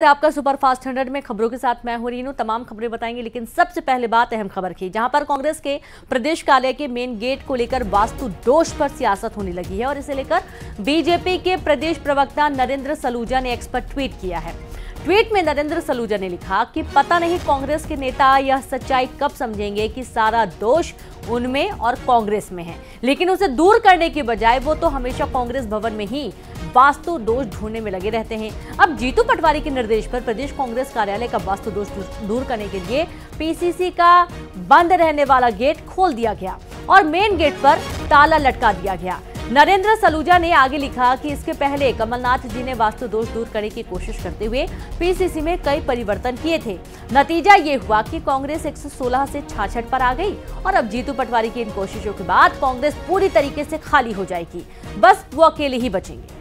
आपका सुपरफास्ट 100 में खबरों के साथ मैं हूं रीनू। तमाम खबरें बताएंगे, लेकिन सबसे पहले बात अहम खबर की, जहां पर कांग्रेस के प्रदेश कार्यालय के मेन गेट को लेकर वास्तु दोष पर सियासत होने लगी है और इसे लेकर बीजेपी के प्रदेश प्रवक्ता नरेंद्र सलूजा ने एक्स पर ट्वीट किया है। ट्वीट में नरेंद्र सलूजा ने लिखा कि पता नहीं कांग्रेस के नेता यह सच्चाई कब समझेंगे कि सारा दोष उनमें और कांग्रेस में है, लेकिन उसे दूर करने के बजाय वो तो हमेशा कांग्रेस भवन में ही वास्तु दोष ढूंढने में लगे रहते हैं। अब जीतू पटवारी के निर्देश पर प्रदेश कांग्रेस कार्यालय का वास्तु दोष दूर करने के लिए पीसीसी का बंद रहने वाला गेट खोल दिया गया और मेन गेट पर ताला लटका दिया गया। नरेंद्र सलूजा ने आगे लिखा कि इसके पहले कमलनाथ जी ने वास्तु दोष दूर करने की कोशिश करते हुए पीसीसी में कई परिवर्तन किए थे। नतीजा ये हुआ कि कांग्रेस 116 से 66 पर आ गई और अब जीतू पटवारी की इन कोशिशों के बाद कांग्रेस पूरी तरीके से खाली हो जाएगी, बस वो अकेले ही बचेंगे।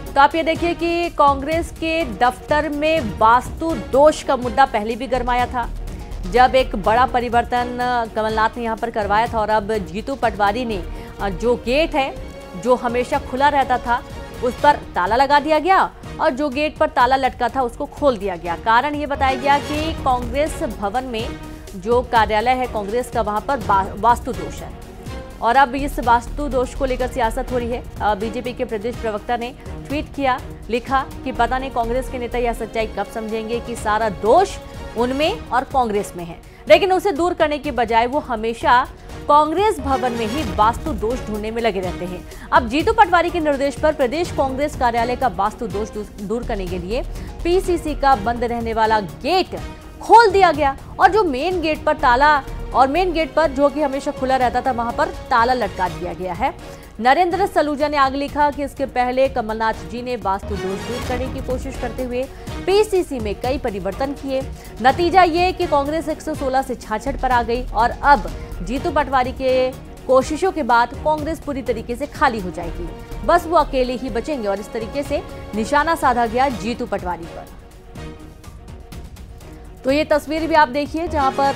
तो आप ये देखिए कि कांग्रेस के दफ्तर में वास्तु दोष का मुद्दा पहले भी गरमाया था, जब एक बड़ा परिवर्तन कमलनाथ ने यहां पर करवाया था और अब जीतू पटवारी ने जो गेट है जो हमेशा खुला रहता था उस पर ताला लगा दिया गया और जो गेट पर ताला लटका था उसको खोल दिया गया। कारण ये बताया गया कि कांग्रेस भवन में जो कार्यालय है कांग्रेस का, वहां पर वास्तु दोष है और अब इस वास्तु दोष को लेकर सियासत हो रही है। बीजेपी के प्रदेश प्रवक्ता ने ट्वीट किया, लिखा कि पता नहीं कांग्रेस के नेता यह सच्चाई कब समझेंगे कि सारा दोष उनमें और कांग्रेस में है, लेकिन उसे दूर करने के बजाय वो हमेशा कांग्रेस भवन में ही वास्तु दोष ढूंढने में लगे रहते हैं। अब जीतू पटवारी के निर्देश पर प्रदेश कांग्रेस कार्यालय का वास्तु दोष दूर करने के लिए पीसीसी का बंद रहने वाला गेट खोल दिया गया और जो मेन गेट पर जो कि हमेशा खुला रहता था वहां पर ताला लटका दिया गया है। नरेंद्र सलूजा ने आगे लिखा कि इसके पहले कमलनाथ जी ने वास्तु दोष दूर करने की कोशिश करते हुए पीसीसी में कई परिवर्तन किए। नतीजा ये कि कांग्रेस 116 से 66 पर आ गई और अब जीतू पटवारी के कोशिशों के बाद कांग्रेस पूरी तरीके से खाली हो जाएगी, बस वो अकेले ही बचेंगे और इस तरीके से निशाना साधा गया जीतू पटवारी पर। तो ये तस्वीर भी आप देखिए जहां पर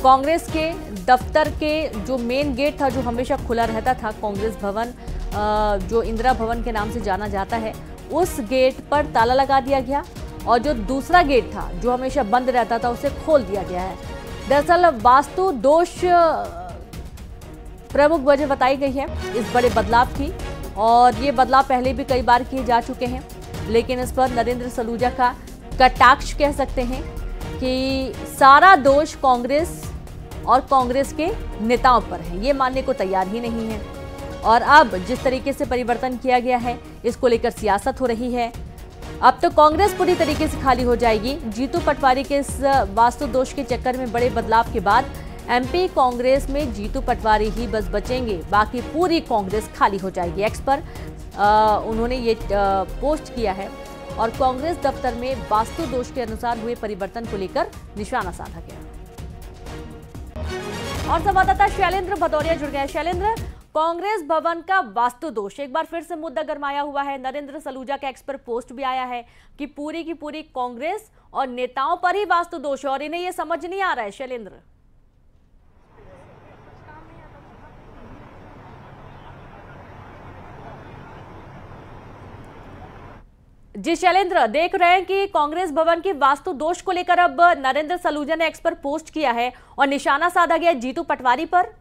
कांग्रेस के दफ्तर के जो मेन गेट था जो हमेशा खुला रहता था, कांग्रेस भवन जो इंदिरा भवन के नाम से जाना जाता है, उस गेट पर ताला लगा दिया गया और जो दूसरा गेट था जो हमेशा बंद रहता था उसे खोल दिया गया है। दरअसल वास्तु दोष प्रमुख वजह बताई गई है इस बड़े बदलाव की और ये बदलाव पहले भी कई बार किए जा चुके हैं, लेकिन इस पर नरेंद्र सलूजा का कटाक्ष कह सकते हैं कि सारा दोष कांग्रेस और कांग्रेस के नेताओं पर है, ये मानने को तैयार ही नहीं है। और अब जिस तरीके से परिवर्तन किया गया है इसको लेकर सियासत हो रही है। अब तो कांग्रेस पूरी तरीके से खाली हो जाएगी। जीतू पटवारी के इस वास्तु दोष के चक्कर में बड़े बदलाव के बाद एमपी कांग्रेस में जीतू पटवारी ही बस बचेंगे, बाकी पूरी कांग्रेस खाली हो जाएगी। एक्स पर उन्होंने ये पोस्ट किया है और कांग्रेस दफ्तर में वास्तु दोष के अनुसार हुए परिवर्तन को लेकर निशाना साधा गया। और संवाददाता शैलेंद्र भदौरिया जुड़ गए। शैलेंद्र, कांग्रेस भवन का वास्तु दोष एक बार फिर से मुद्दा गरमाया हुआ है। नरेंद्र सलूजा का एक्स पर पोस्ट भी आया है कि पूरी की पूरी कांग्रेस और नेताओं पर ही वास्तु दोष है और इन्हें यह समझ नहीं आ रहा है। शैलेंद्र जी, शैलेंद्र देख रहे हैं कि कांग्रेस भवन के वास्तु दोष को लेकर अब नरेंद्र सलूजा ने एक्स पर पोस्ट किया है और निशाना साधा गया जीतू पटवारी पर।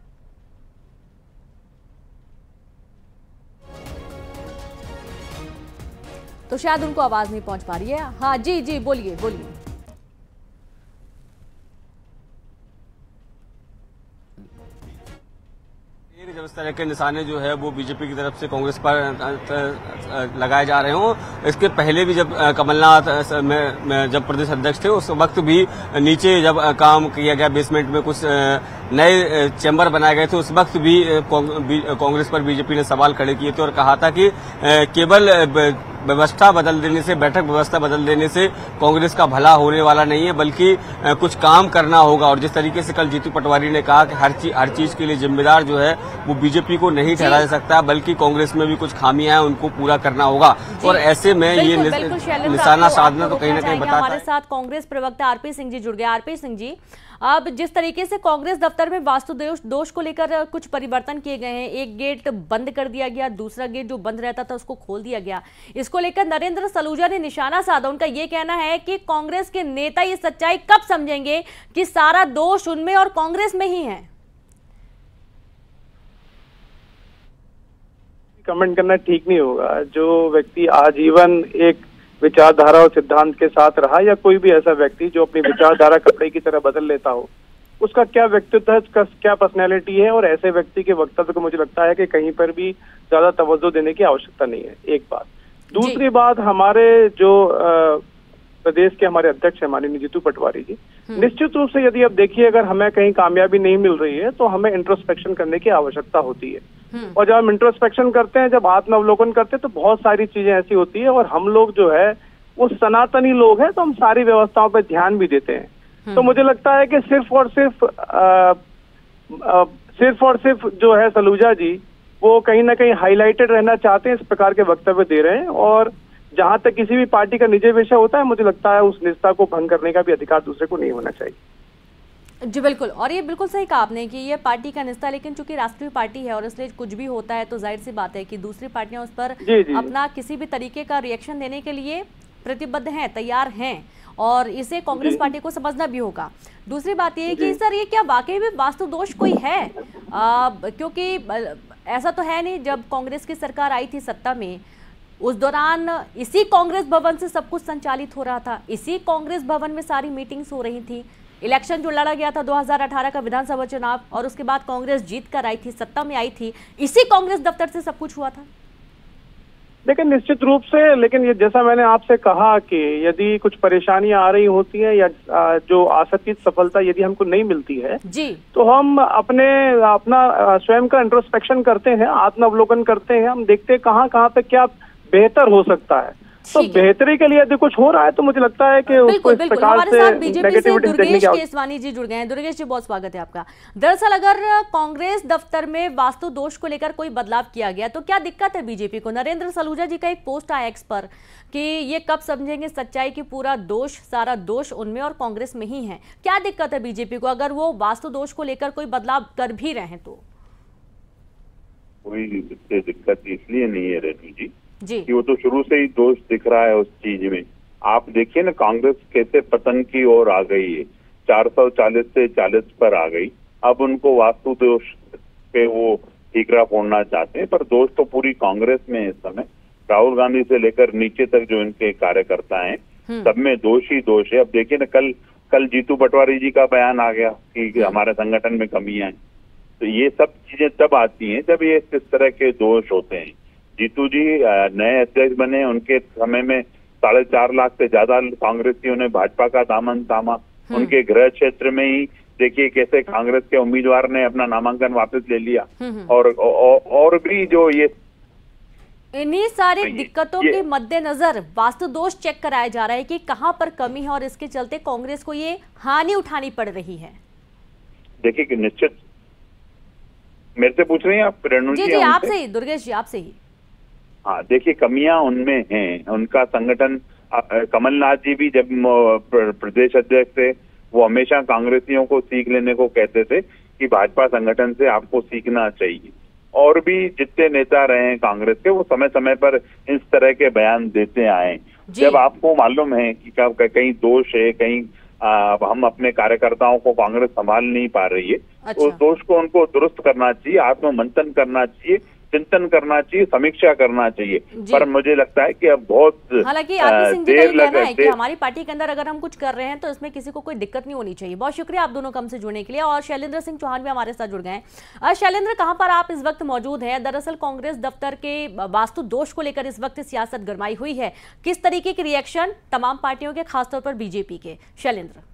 तो शायद उनको आवाज नहीं पहुंच पा रही है। हाँ जी बोलिए। जब इस तरह के निशाने जो है वो बीजेपी की तरफ से कांग्रेस पर लगाए जा रहे हों, इसके पहले भी जब कमलनाथ जब प्रदेश अध्यक्ष थे उस वक्त भी नीचे जब काम किया गया, बेसमेंट में कुछ नए चैम्बर बनाए गए थे, उस वक्त भी कांग्रेस पर बीजेपी ने सवाल खड़े किए थे और कहा था कि केवल व्यवस्था बदल देने से, बैठक व्यवस्था बदल देने से कांग्रेस का भला होने वाला नहीं है, बल्कि कुछ काम करना होगा। और जिस तरीके से कल जीतू पटवारी ने कहा कि हर चीज के लिए जिम्मेदार जो है वो बीजेपी को नहीं ठहरा जा सकता, बल्कि कांग्रेस में भी कुछ खामियां हैं, उनको पूरा करना होगा। और ऐसे में ये निशाना साधना तो कहीं ना कहीं बताता है। हमारे साथ कांग्रेस प्रवक्ता आरपी सिंह जी जुड़ गए। आरपी सिंह जी, अब जिस तरीके से कांग्रेस दफ्तर में वास्तु दोष को लेकर कुछ परिवर्तन किए गए हैं, एक गेट बंद कर दिया गया, दूसरा गेट जो बंद रहता था उसको खोल दिया गया, इसको जिसको लेकर नरेंद्र सलूजा ने निशाना साधा। उनका यह कहना है कि कांग्रेस के नेता ये सच्चाई कब समझेंगे कि सारा दोष उनमें और कांग्रेस में ही है। कमेंट करना ठीक नहीं होगा। जो व्यक्ति आजीवन एक विचारधारा और सिद्धांत के साथ रहा, या कोई भी ऐसा व्यक्ति जो अपनी विचारधारा कपड़े की तरह बदल लेता हो, उसका क्या व्यक्तित्व है, उसका क्या पर्सनैलिटी है, और ऐसे व्यक्ति के वक्तव्य को मुझे लगता है कि कहीं पर भी ज्यादा तवज्जो देने की आवश्यकता नहीं है। एक बात। दूसरी बात, हमारे जो प्रदेश के हमारे अध्यक्ष हैं माननीय जीतू पटवारी जी, निश्चित रूप से यदि आप देखिए, अगर हमें कहीं कामयाबी नहीं मिल रही है तो हमें इंट्रोस्पेक्शन करने की आवश्यकता होती है। और जब हम इंट्रोस्पेक्शन करते हैं, जब आत्मावलोकन करते हैं, तो बहुत सारी चीजें ऐसी होती है, और हम लोग जो है वो सनातनी लोग हैं, तो हम सारी व्यवस्थाओं पर ध्यान भी देते हैं। तो मुझे लगता है कि सिर्फ और सिर्फ जो है सलूजा जी, वो कहीं ना कहीं हाईलाइटेड रहना चाहते हैं, इस प्रकार के वक्तव्य दे रहे हैं। और जहां तक किसी भी पार्टी का निजी विषय होता है, मुझे लगता है उस निष्ठा को भंग करने का भी अधिकार दूसरे को नहीं होना चाहिए। जी बिल्कुल, और ये बिल्कुल सही कहा आपने कि ये पार्टी का निष्ठा, लेकिन चूंकि राष्ट्रीय पार्टी है और इसलिए कुछ भी होता है तो जाहिर सी बात है कि दूसरी पार्टियां उस पर अपना किसी भी तरीके का रिएक्शन देने के लिए प्रतिबद्ध हैं, तैयार हैं, और इसे कांग्रेस पार्टी को समझना भी होगा। दूसरी बात ये है कि सर, ये क्या वाकई में वास्तु दोष कोई है? क्योंकि ऐसा तो है नहीं, जब कांग्रेस की सरकार आई थी सत्ता में, उस दौरान इसी कांग्रेस भवन से सब कुछ संचालित हो रहा था, इसी कांग्रेस भवन में सारी मीटिंग्स हो रही थी। इलेक्शन जो लड़ा गया था 2018 का विधानसभा चुनाव, और उसके बाद कांग्रेस जीत कर आई थी, सत्ता में आई थी, इसी कांग्रेस दफ्तर से सब कुछ हुआ था। लेकिन निश्चित रूप से, लेकिन ये जैसा मैंने आपसे कहा कि यदि कुछ परेशानियां आ रही होती हैं, या जो आशातीत सफलता यदि हमको नहीं मिलती है जी, तो हम अपना स्वयं का इंट्रोस्पेक्शन करते हैं, आत्मावलोकन करते हैं, हम देखते हैं कहाँ पे क्या बेहतर हो सकता है। तो बेहतरी के लिए यदि कुछ हो रहा है तो मुझे लगता है कि उसको इस प्रकार से नेगेटिविटी देखने की। केसवानी जी जुड़ गए हैं। दुर्गेश जी, बहुत स्वागत है आपका। दरअसल अगर कांग्रेस दफ्तर में वास्तु दोष को लेकर कोई बदलाव किया गया तो क्या दिक्कत है बीजेपी को? नरेंद्र सलूजा जी का एक पोस्ट आया एक्स पर कि ये कब समझेंगे सच्चाई की पूरा दोष, सारा दोष उनमें और कांग्रेस में ही है। क्या दिक्कत है बीजेपी को अगर वो वास्तु दोष को लेकर कोई बदलाव कर भी रहे हैं? तो कोई दिक्कत इसलिए नहीं है रेणु जी जी, कि वो तो शुरू से ही दोष दिख रहा है उस चीज में। आप देखिए ना, कांग्रेस कैसे पतन की ओर आ गई है, 440 से 40 पर आ गई। अब उनको वास्तु दोष पे वो ठीकरा फोड़ना चाहते हैं, पर दोष तो पूरी कांग्रेस में है इस समय। राहुल गांधी से लेकर नीचे तक जो इनके कार्यकर्ता हैं, सब में दोष ही दोष है। अब देखिए ना, कल जीतू पटवारी जी का बयान आ गया कि हमारे संगठन में कमियां हैं। तो ये सब चीजें तब आती हैं जब ये इस तरह के दोष होते हैं। जीतू जी नए अध्यक्ष बने, उनके समय में 4.5 लाख से ज्यादा कांग्रेसियों ने भाजपा का दामन थामा। उनके गृह क्षेत्र में ही देखिए कैसे कांग्रेस के उम्मीदवार ने अपना नामांकन वापस ले लिया। और भी जो ये इन्हीं सारी दिक्कतों के मद्देनजर वास्तु दोष चेक कराया जा रहा है कि कहां पर कमी है, और इसके चलते कांग्रेस को ये हानि उठानी पड़ रही है। देखिए कि निश्चित, मेरे से पूछ रही हैं आप रेणु जी? जी आपसे ही दुर्गेश जी, आपसे ही। हाँ, देखिए कमियां उनमें हैं। उनका संगठन, कमलनाथ जी भी जब प्रदेश अध्यक्ष थे, वो हमेशा कांग्रेसियों को सीख लेने को कहते थे कि भाजपा संगठन से आपको सीखना चाहिए। और भी जितने नेता रहे हैं कांग्रेस के, वो समय समय पर इस तरह के बयान देते आए। जब आपको मालूम है कि कहीं दोष है, कहीं हम अपने कार्यकर्ताओं को कांग्रेस संभाल नहीं पा रही है, उस दोष को उनको दुरुस्त करना चाहिए, आत्ममंथन करना चाहिए, चिंतन करना चाहिए, समीक्षा करना चाहिए। पर मुझे लगता है कि अब बहुत हालांकि आरपी सिंह जी का ये कहना है कि हमारी पार्टी के अंदर अगर हम कुछ कर रहे हैं तो इसमें किसी को कोई दिक्कत नहीं होनी चाहिए। बहुत शुक्रिया आप दोनों कम से जुड़ने के लिए। और शैलेंद्र सिंह चौहान भी हमारे साथ जुड़ गए हैं। शैलेंद्र, कहां पर आप इस वक्त मौजूद हैं? दरअसल कांग्रेस दफ्तर के वास्तु दोष को लेकर इस वक्त सियासत गरमाई हुई है, किस तरीके के रिएक्शन तमाम पार्टियों के, खासतौर पर बीजेपी के? शैलेंद्र।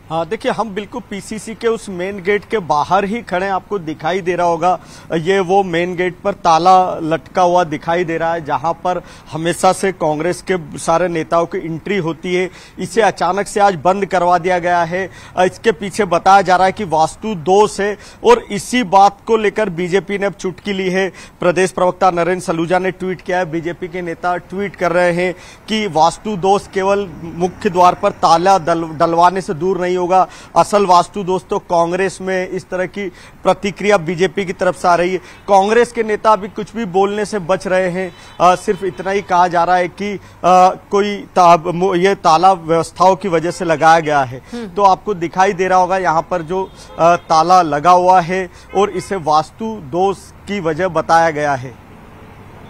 हाँ, देखिए हम बिल्कुल पीसीसी के उस मेन गेट के बाहर ही खड़े हैं। आपको दिखाई दे रहा होगा, ये वो मेन गेट पर ताला लटका हुआ दिखाई दे रहा है, जहां पर हमेशा से कांग्रेस के सारे नेताओं की एंट्री होती है। इसे अचानक से आज बंद करवा दिया गया है। इसके पीछे बताया जा रहा है कि वास्तु दोष है, और इसी बात को लेकर बीजेपी ने अब चुटकी ली है। प्रदेश प्रवक्ता नरेंद्र सलूजा ने ट्वीट किया है, बीजेपी के नेता ट्वीट कर रहे हैं कि वास्तु दोष केवल मुख्य द्वार पर ताला डलवाने से दूर नहीं होगा। असल वास्तु दोष तो कांग्रेस में इस तरह की प्रतिक्रिया बीजेपी की तरफ से आ रही है। कांग्रेस के नेता अभी कुछ भी बोलने से बच रहे हैं। सिर्फ इतना ही कहा जा रहा है कि ये ताला व्यवस्थाओं की वजह से लगाया गया है। तो आपको दिखाई दे रहा होगा यहाँ पर जो ताला लगा हुआ है और इसे वास्तु दोष की वजह बताया गया है।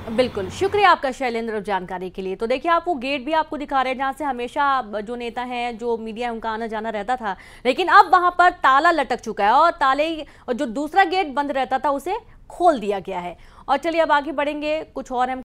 बिल्कुल, शुक्रिया आपका शैलेंद्र जानकारी के लिए। तो देखिए, आप वो गेट भी आपको दिखा रहे हैं जहां से हमेशा जो नेता हैं, जो मीडिया है, उनका आना जाना रहता था, लेकिन अब वहां पर ताला लटक चुका है और ताले और जो दूसरा गेट बंद रहता था उसे खोल दिया गया है। और चलिए अब आगे बढ़ेंगे, कुछ और हम